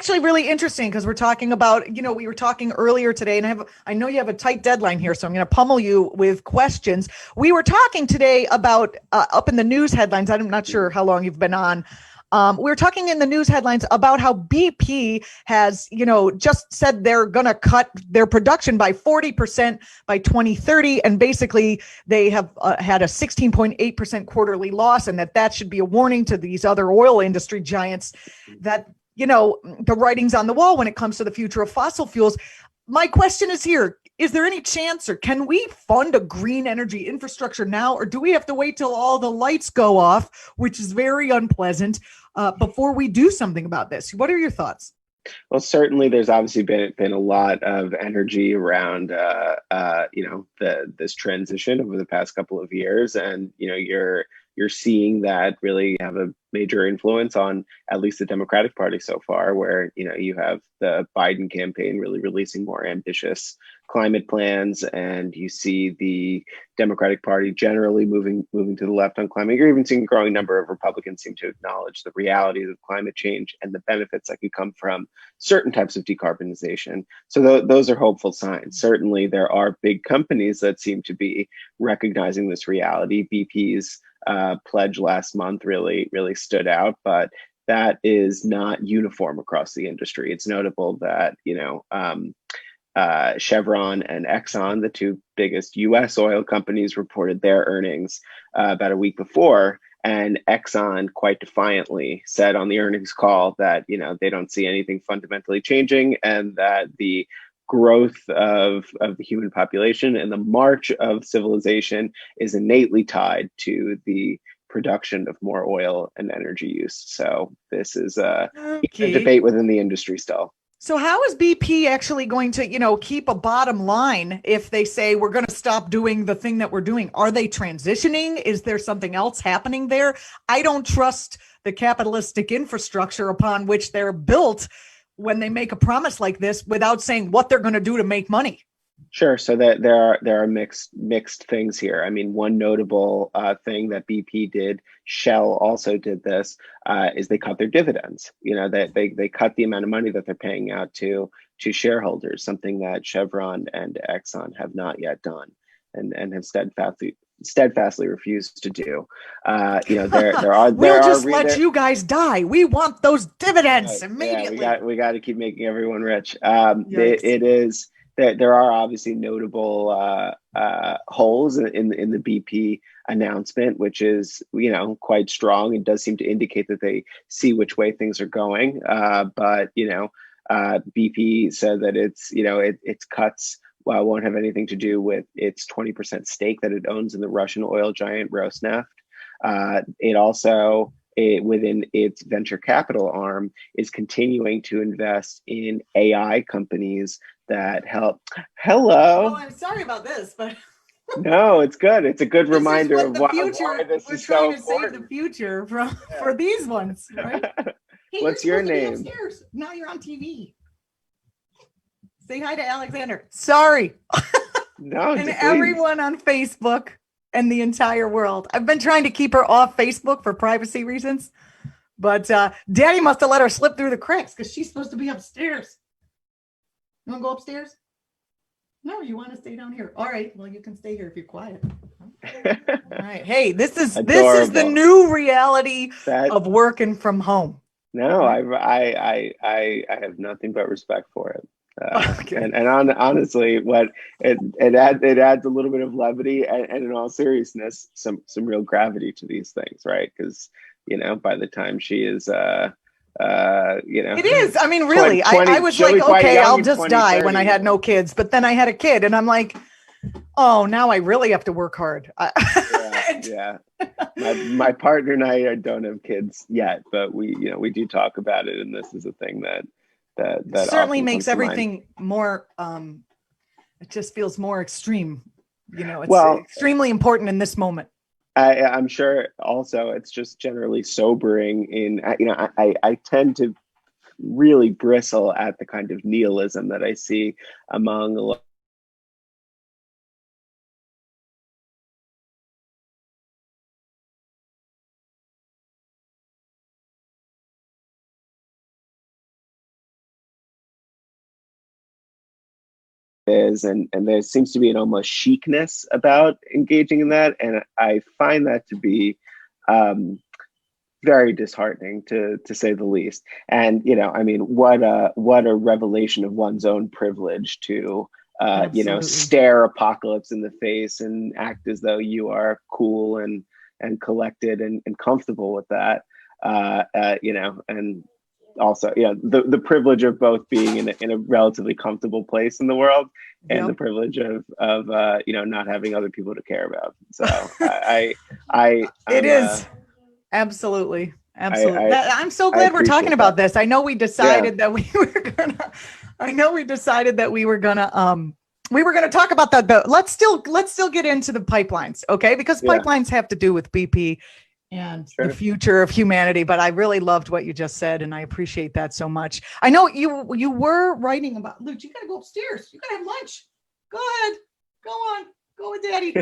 actually really interesting because we're talking about, we were talking earlier today, and I know you have a tight deadline here, so I'm going to pummel you with questions. We were talking today about up in the news headlines. I'm not sure how long you've been on. We were talking in the news headlines about how BP has, just said they're going to cut their production by 40% by 2030. And basically they have had a 16.8% quarterly loss, and that should be a warning to these other oil industry giants that, the writing's on the wall when it comes to the future of fossil fuels. My question is here. Is there any chance, or can we fund a green energy infrastructure now, or do we have to wait till all the lights go off, which is very unpleasant, before we do something about this? What are your thoughts? Well, certainly, there's obviously been a lot of energy around this transition over the past couple of years, and you're seeing that really have a major influence on at least the Democratic Party so far, where you have the Biden campaign really releasing more ambitious climate plans, and you see the Democratic Party generally moving to the left on climate. You're even seeing a growing number of Republicans seem to acknowledge the realities of climate change and the benefits that can come from certain types of decarbonization. So those are hopeful signs. Certainly, there are big companies that seem to be recognizing this reality. BP's pledge last month really stood out, but that is not uniform across the industry. It's notable that Chevron and Exxon, the two biggest U.S. oil companies, reported their earnings about a week before, and Exxon quite defiantly said on the earnings call that they don't see anything fundamentally changing, and that the growth of the human population and the march of civilization is innately tied to the production of more oil and energy use. So this is a debate within the industry still. So how is BP actually going to, keep a bottom line if they say we're going to stop doing the thing that we're doing? Are they transitioning? Is there something else happening there? I don't trust the capitalistic infrastructure upon which they're built when they make a promise like this without saying what they're going to do to make money. Sure. So that there are mixed things here. I mean, one notable thing that BP did, Shell also did this, is they cut their dividends. They cut the amount of money that they're paying out to shareholders, something that Chevron and Exxon have not yet done, and have steadfastly refused to do. We'll just let you guys die. We want those dividends immediately. Yeah, we got to keep making everyone rich. It is. There are obviously notable holes in the BP announcement, which is quite strong. It does seem to indicate that they see which way things are going. But BP said that its cuts won't have anything to do with its 20% stake that it owns in the Russian oil giant Rosneft. It also, within its venture capital arm, is continuing to invest in AI companies that help. Hello. Oh, I'm sorry about this, but no, it's good. It's a good reminder of why this is so important. We're trying to save the future for these ones, right? Hey, what's your name? Upstairs. Now you're on TV. Say hi to Alexander. Sorry. No, and everyone on Facebook and the entire world. I've been trying to keep her off Facebook for privacy reasons, but Daddy must have let her slip through the cracks because she's supposed to be upstairs. You want to go upstairs? No, you want to stay down here. All right. Well, you can stay here if you're quiet. All right. Hey, this is the new reality of working from home. No, I have nothing but respect for it. Okay. And honestly, what it adds a little bit of levity and in all seriousness, some real gravity to these things, right? Because by the time she is it is. I mean, really, 20, I was like, okay, I'll just die when I had no kids, but then I had a kid, and I'm like, oh, now I really have to work hard. Yeah. My partner and I don't have kids yet, but we do talk about it, and this is a thing that certainly makes everything more. It just feels more extreme. It's extremely important in this moment. I'm sure also it's just generally sobering I tend to really bristle at the kind of nihilism that I see among a lot is, and there seems to be an almost chicness about engaging in that, and I find that to be very disheartening, to say the least. And I mean, what a revelation of one's own privilege to stare apocalypse in the face and act as though you are cool and collected and comfortable with that. And also, the privilege of both being in a relatively comfortable place in the world, and the privilege of not having other people to care about. So it is absolutely. I'm so glad we're talking about this. I know we decided that we were gonna. We were gonna talk about that, but let's still get into the pipelines, okay? Because pipelines have to do with BP and the future of humanity. But I really loved what you just said, and I appreciate that so much. I know you were writing about, Luke, you gotta go upstairs. You gotta have lunch. Go ahead. Go on. Go with Daddy.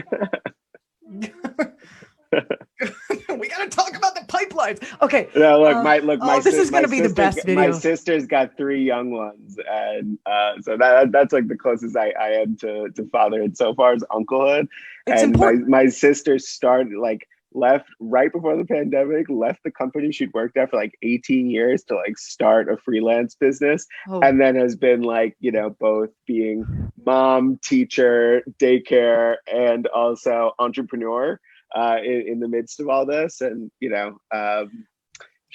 We gotta talk about the pipelines. Okay. No, my this is gonna be the best video. My sister's got 3 young ones, and so that's like the closest I am to fatherhood so far, as unclehood. It's and important. my sister left right before the pandemic, left the company she'd worked at for 18 years to start a freelance business. And then has been both being mom, teacher, daycare, and also entrepreneur in the midst of all this. And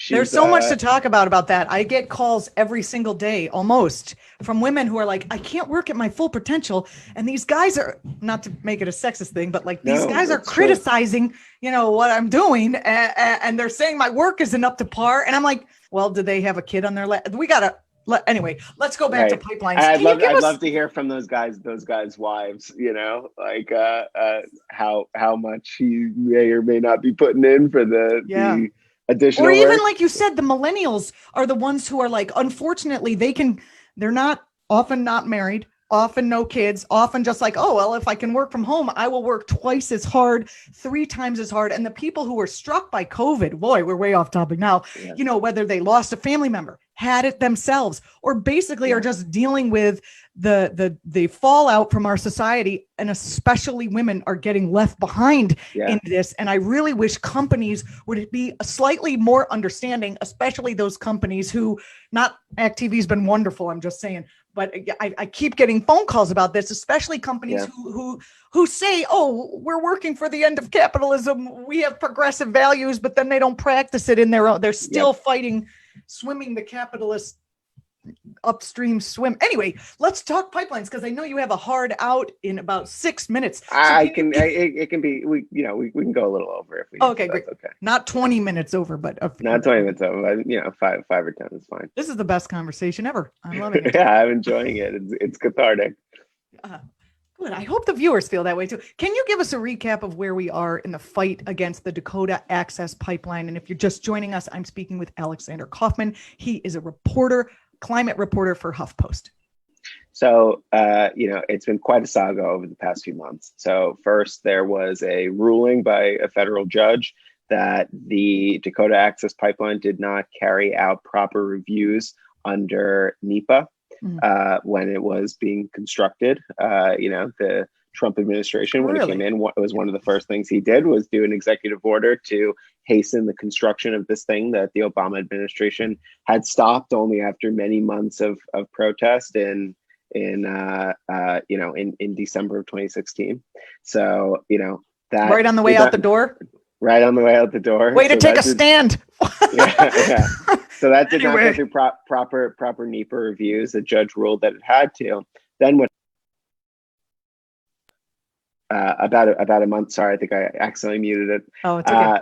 there's so much to talk about that. I get calls every single day almost from women who are like, I can't work at my full potential. And these guys are, not to make it a sexist thing, but these guys are criticizing, what I'm doing. And they're saying my work isn't up to par. And I'm like, well, do they have a kid on their lap? Anyway, let's go back to pipelines. I'd love to hear from those guys' wives, how much you may or may not be putting in for the additional or even work. like you said, the millennials are the ones who are unfortunately they're not often not married, often no kids, often just if I can work from home, I will work twice as hard, 3 times as hard. And the people who were struck by COVID, boy, we're way off topic now, whether they lost a family member, had it themselves, or basically are just dealing with the fallout from our society, and especially women are getting left behind in this. And I really wish companies would be slightly more understanding, especially those companies who, not act.tv's been wonderful, I'm just saying, but I keep getting phone calls about this, especially companies who say, we're working for the end of capitalism, we have progressive values, but then they don't practice it in their own. They're still fighting, swimming the capitalist upstream swim. Anyway, let's talk pipelines, because I know you have a hard out in about 6 minutes. It can be, we can go a little over if we okay, great. Okay. Not 20 minutes over, but not 20 minutes over, but 5 or 10 is fine. This is the best conversation ever. I'm loving it. Yeah, I'm enjoying it. It's cathartic. Good. I hope the viewers feel that way too. Can you give us a recap of where we are in the fight against the Dakota Access pipeline? And if you're just joining us, I'm speaking with Alexander Kaufman. He is a climate reporter for Huffpost. So, it's been quite a saga over the past few months. So first, there was a ruling by a federal judge that the Dakota Access pipeline did not carry out proper reviews under NEPA when it was being constructed. The Trump administration, when it came in, it was one of the first things he did was do an executive order to hasten the construction of this thing that the Obama administration had stopped only after many months of protest in December of 2016. So, that right on the way out the door. Right on the way out the door. Way to take a stand. Yeah. So that did not go through proper NEPA reviews. The judge ruled that it had to. Then when about a month, sorry, I think I accidentally muted it. Oh, it's okay.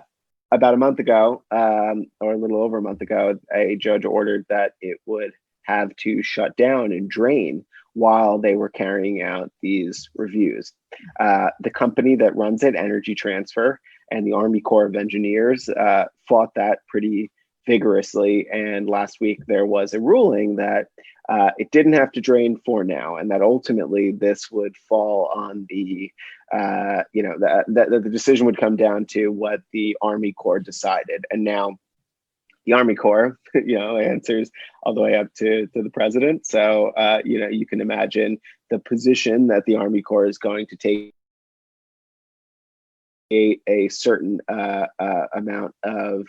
About a month ago, or a little over a month ago, a judge ordered that it would have to shut down and drain while they were carrying out these reviews. The company that runs it, Energy Transfer, and the Army Corps of Engineers fought that pretty vigorously. And last week there was a ruling that it didn't have to drain for now, and that ultimately this would fall on the, the decision would come down to what the Army Corps decided. And now the Army Corps, answers all the way up to the president. So, you can imagine the position that the Army Corps is going to take a certain amount of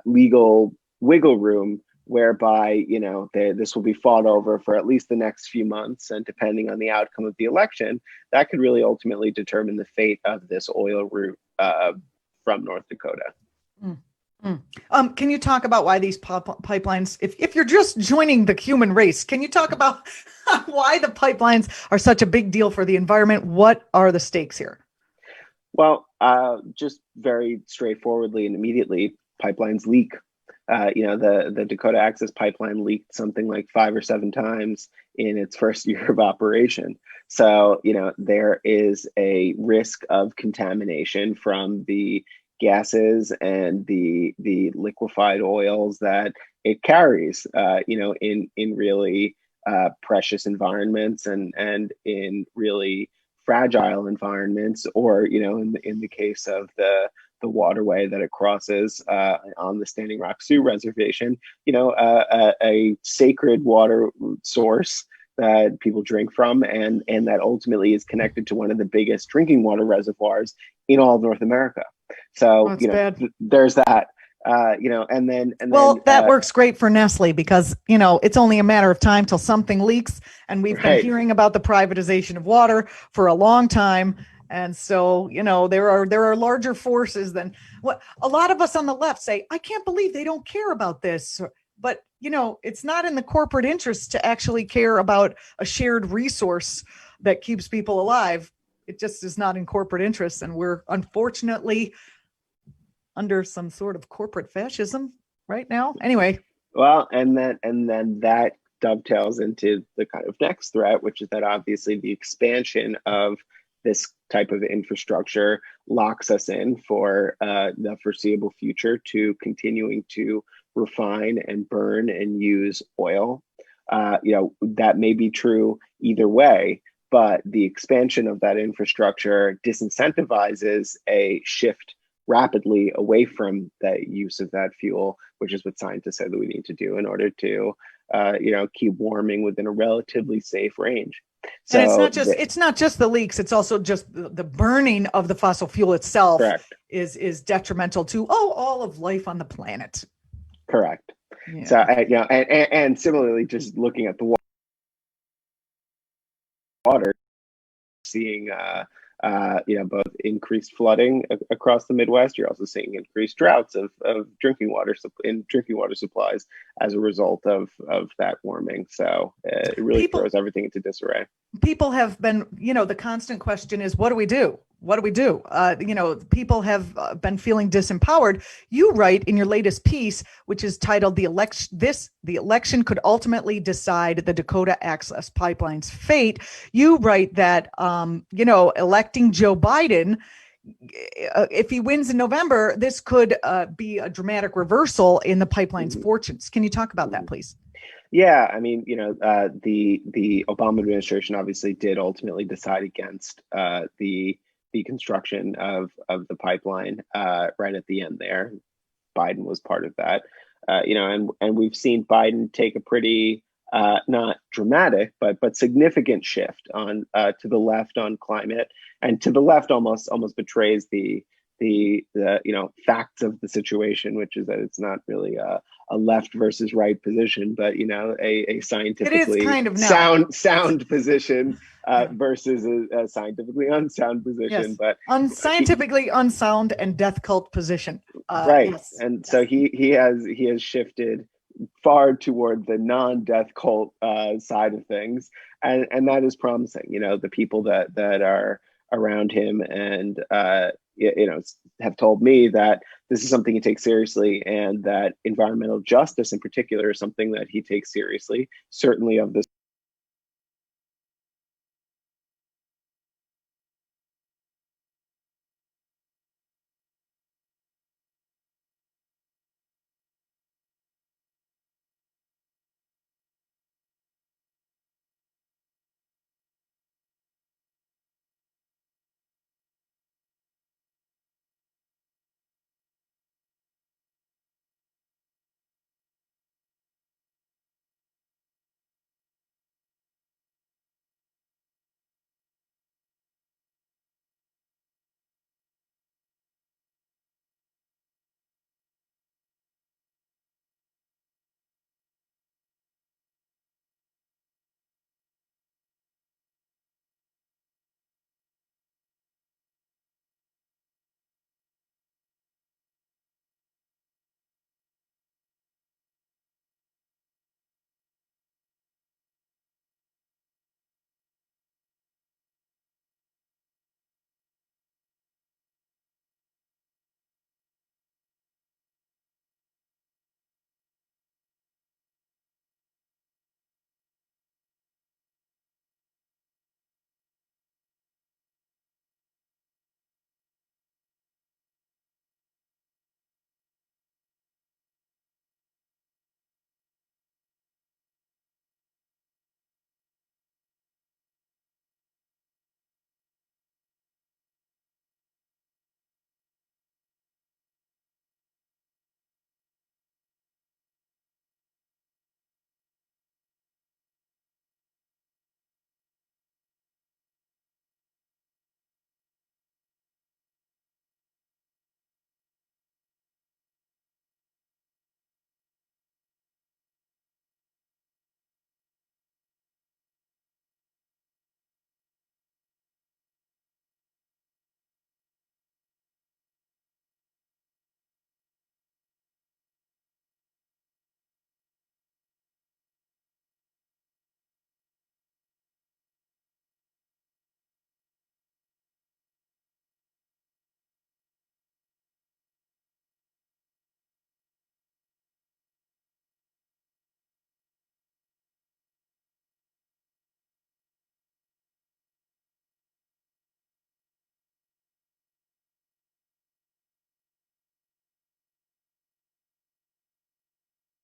legal wiggle room whereby this will be fought over for at least the next few months, and depending on the outcome of the election, that could really ultimately determine the fate of this oil route from North Dakota. Mm, mm. Can you talk about why these pipelines, if you're just joining the human race, can you talk about why the pipelines are such a big deal for the environment? What are the stakes here? Well, just very straightforwardly and immediately, pipelines leak. The Dakota Access pipeline leaked something like 5 or 7 times in its first year of operation. So, there is a risk of contamination from the gases and the liquefied oils that it carries, in really precious environments and in really fragile environments, or in the case of the waterway that it crosses on the Standing Rock Sioux Reservation, a sacred water source that people drink from, and that ultimately is connected to one of the biggest drinking water reservoirs in all of North America. So there's that. That works great for Nestle because it's only a matter of time till something leaks, and we've been hearing about the privatization of water for a long time. And so, there are larger forces than what a lot of us on the left say. I can't believe they don't care about this. But, it's not in the corporate interest to actually care about a shared resource that keeps people alive. It just is not in corporate interest. And we're unfortunately under some sort of corporate fascism right now. Anyway. Well, and then that dovetails into the kind of next threat, which is that obviously the expansion of this type of infrastructure locks us in for the foreseeable future to continuing to refine and burn and use oil. That may be true either way, but the expansion of that infrastructure disincentivizes a shift rapidly away from the use of that fuel, which is what scientists say that we need to do in order to, keep warming within a relatively safe range. So, and it's not just the leaks; it's also just the burning of the fossil fuel itself. Correct. is detrimental to all of life on the planet. Correct. Yeah. So and similarly, just looking at the water, seeing both increased flooding across the Midwest. You're also seeing increased droughts of drinking water supplies as a result of that warming. So it really throws everything into disarray. People have been, the constant question is, what do we do? What do we do? People have been feeling disempowered. You write in your latest piece, which is titled "The election could ultimately decide the Dakota Access Pipeline's fate." You write that, electing Joe Biden, if he wins in November, this could be a dramatic reversal in the pipeline's fortunes. Can you talk about that, please? Yeah, I mean, the Obama administration obviously did ultimately decide against the construction of the pipeline right at the end there. Biden was part of that, and we've seen Biden take a pretty not dramatic but significant shift on to the left on climate, and to the left almost betrays the facts of the situation, which is that it's not really a left versus right position, but a scientifically kind of sound position versus a scientifically unsound position. Yes. But unscientifically unsound and death cult position. Right. Yes. And so he has shifted far toward the non-death cult side of things, and that is promising. The people that are around him and have told me that this is something he takes seriously, and that environmental justice in particular is something that he takes seriously, certainly of this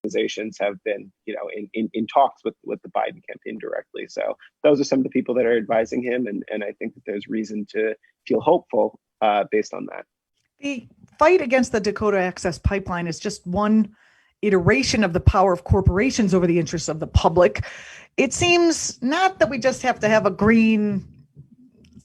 organizations have been, in talks with the Biden campaign directly. So those are some of the people that are advising him, and I think that there's reason to feel hopeful based on that. The fight against the Dakota Access pipeline is just one iteration of the power of corporations over the interests of the public. It seems not that we just have to have a green,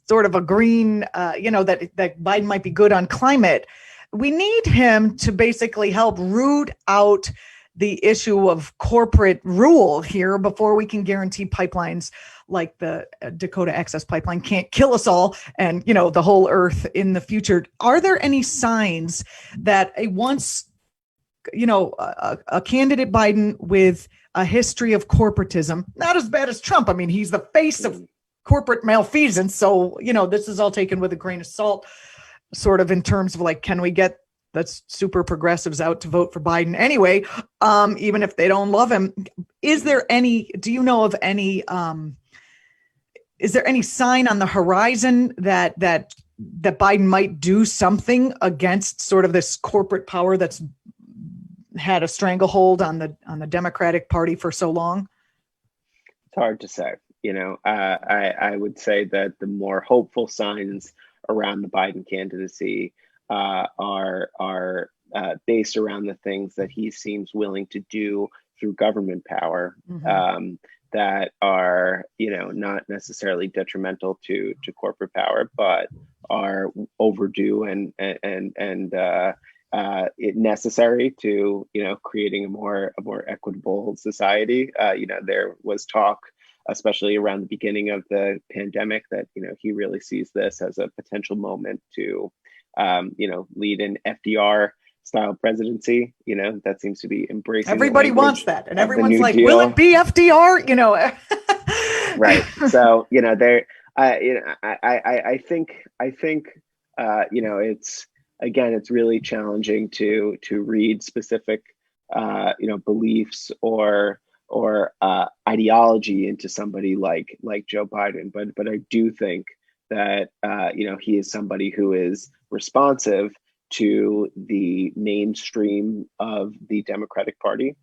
that Biden might be good on climate. We need him to basically help root out the issue of corporate rule here before we can guarantee pipelines like the Dakota Access pipeline can't kill us all and, the whole earth in the future. Are there any signs that a candidate Biden with a history of corporatism, not as bad as Trump? I mean, he's the face of corporate malfeasance. So, this is all taken with a grain of salt, sort of in terms of like, can we get the super progressives out to vote for Biden anyway, even if they don't love him? Is there any sign on the horizon that Biden might do something against sort of this corporate power that's had a stranglehold on the Democratic Party for so long? It's hard to say. I would say that the more hopeful signs around the Biden candidacy are based around the things that he seems willing to do through government power, that are, not necessarily detrimental to corporate power, but are overdue and necessary to, creating a more equitable society. There was talk, especially around the beginning of the pandemic, that, he really sees this as a potential moment to, lead an FDR style presidency. That seems to be embracing. Everybody wants that, and everyone's like, "Will it be FDR?" Right. So I think it's really challenging to read specific beliefs or ideology into somebody like Joe Biden, but I do think that he is somebody who is responsive to the mainstream of the Democratic Party.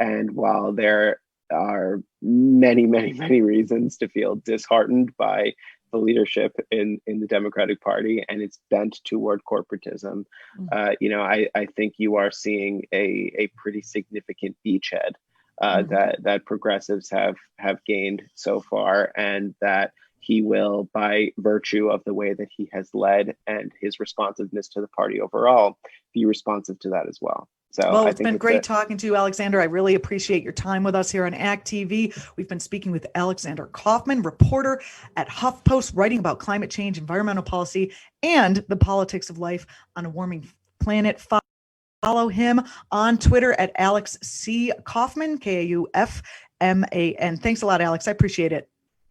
And while there are many, many, many reasons to feel disheartened by the leadership in the Democratic Party and it's bent toward corporatism, I think you are seeing a pretty significant beachhead that progressives have gained so far, and that he will, by virtue of the way that he has led and his responsiveness to the party overall, be responsive to that as well. So, well, it's been great talking to you, Alexander. I really appreciate your time with us here on ACT TV. We've been speaking with Alexander Kaufman, reporter at Huffpost, writing about climate change, environmental policy, and the politics of life on a warming planet. Follow him on Twitter at Alex C. Kaufman, Kaufman. Thanks a lot, Alex. I appreciate it.